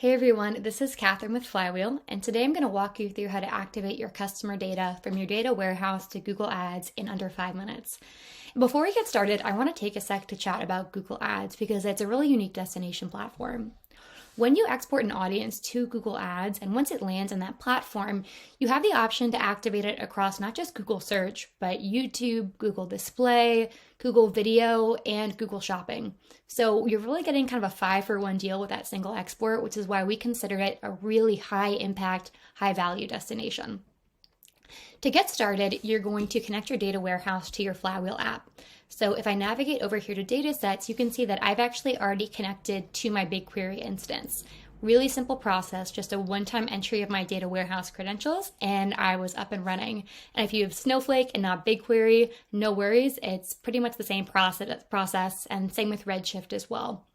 Hey everyone, this is Catherine with Flywheel, and today I'm going to walk you through how to activate your customer data from your data warehouse to Google Ads in under 5 minutes. Before we get started, I want to take a sec to chat about Google Ads because it's a really unique destination platform. When you export an audience to Google Ads, and once it lands on that platform, you have the option to activate it across not just Google Search, but YouTube, Google Display, Google Video, and Google Shopping. So you're really getting kind of a 5-for-1 deal with that single export, which is why we consider it a really high impact, high value destination. To get started, you're going to connect your data warehouse to your Flywheel app. So if I navigate over here to datasets, you can see that I've actually already connected to my BigQuery instance. Really simple process, just a one-time entry of my data warehouse credentials, and I was up and running. And if you have Snowflake and not BigQuery, no worries, it's pretty much the same process, and same with Redshift as well.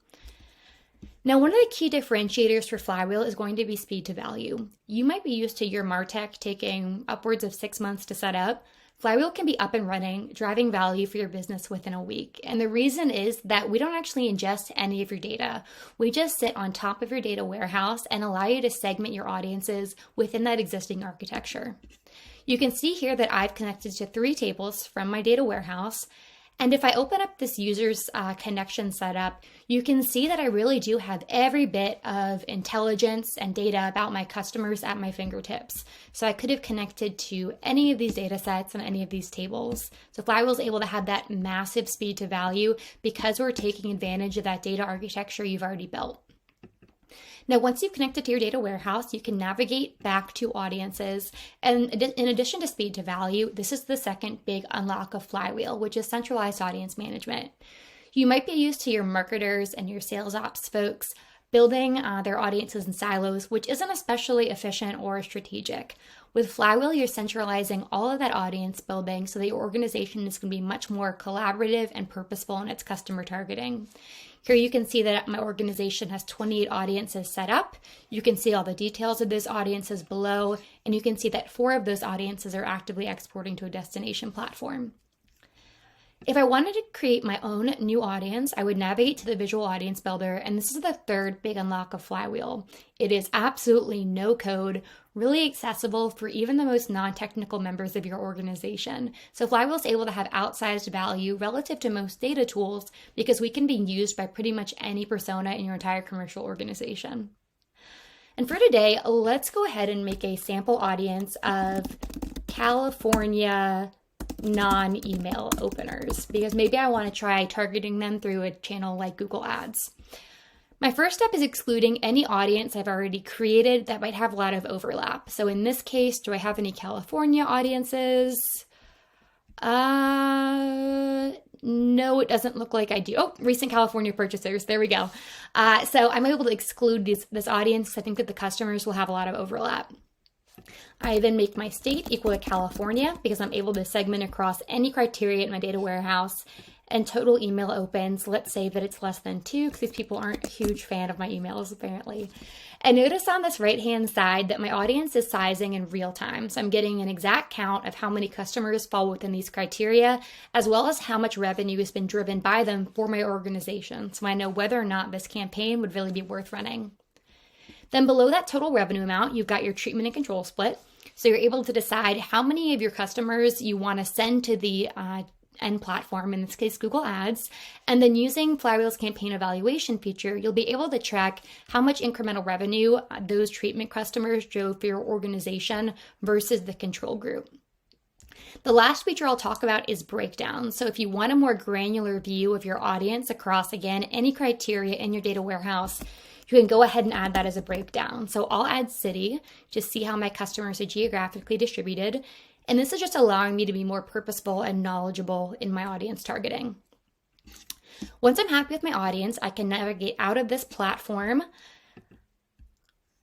Now, one of the key differentiators for Flywheel is going to be speed to value. You might be used to your MarTech taking upwards of 6 months to set up. Flywheel can be up and running, driving value for your business within a week. And the reason is that we don't actually ingest any of your data. We just sit on top of your data warehouse and allow you to segment your audiences within that existing architecture. You can see here that I've connected to 3 tables from my data warehouse. And if I open up this user's connection setup, you can see that I really do have every bit of intelligence and data about my customers at my fingertips. So I could have connected to any of these data sets and any of these tables. So Flywheel is able to have that massive speed to value because we're taking advantage of that data architecture you've already built. Now, once you've connected to your data warehouse, you can navigate back to audiences. And in addition to speed to value, this is the second big unlock of Flywheel, which is centralized audience management. You might be used to your marketers and your sales ops folks building their audiences in silos, which isn't especially efficient or strategic. With Flywheel, you're centralizing all of that audience building so that your organization is going to be much more collaborative and purposeful in its customer targeting. Here you can see that my organization has 28 audiences set up. You can see all the details of those audiences below, and you can see that 4 of those audiences are actively exporting to a destination platform. If I wanted to create my own new audience, I would navigate to the visual audience builder, and this is the third big unlock of Flywheel. It is absolutely no code, really accessible for even the most non-technical members of your organization. So Flywheel is able to have outsized value relative to most data tools because we can be used by pretty much any persona in your entire commercial organization. And for today, let's go ahead and make a sample audience of California non-email openers because maybe I want to try targeting them through a channel like Google Ads. My first step is excluding any audience I've already created that might have a lot of overlap. So in this case, do I have any California audiences? No, it doesn't look like I do. Oh, recent California purchasers. There we go. So I'm able to exclude this audience. I think that the customers will have a lot of overlap. I then make my state equal to California because I'm able to segment across any criteria in my data warehouse. And total email opens, let's say that it's less than 2 because these people aren't a huge fan of my emails apparently. And notice on this right-hand side that my audience is sizing in real time. So I'm getting an exact count of how many customers fall within these criteria, as well as how much revenue has been driven by them for my organization. So I know whether or not this campaign would really be worth running. Then below that total revenue amount, you've got your treatment and control split. So you're able to decide how many of your customers you want to send to the end platform, in this case, Google Ads. And then using Flywheel's campaign evaluation feature, you'll be able to track how much incremental revenue those treatment customers drove for your organization versus the control group. The last feature I'll talk about is breakdown. So if you want a more granular view of your audience across, again, any criteria in your data warehouse, you can go ahead and add that as a breakdown. So I'll add city, just see how my customers are geographically distributed. And this is just allowing me to be more purposeful and knowledgeable in my audience targeting. Once I'm happy with my audience, I can navigate out of this platform.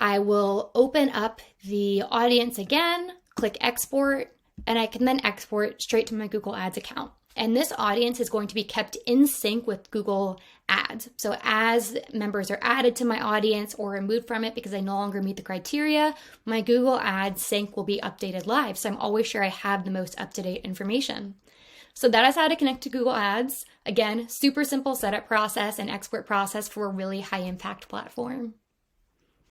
I will open up the audience again, click export, and I can then export straight to my Google Ads account. And this audience is going to be kept in sync with Google Ads. So as members are added to my audience or removed from it because they no longer meet the criteria, my Google Ads sync will be updated live. So I'm always sure I have the most up-to-date information. So that is how to connect to Google Ads. Again, super simple setup process and export process for a really high impact platform.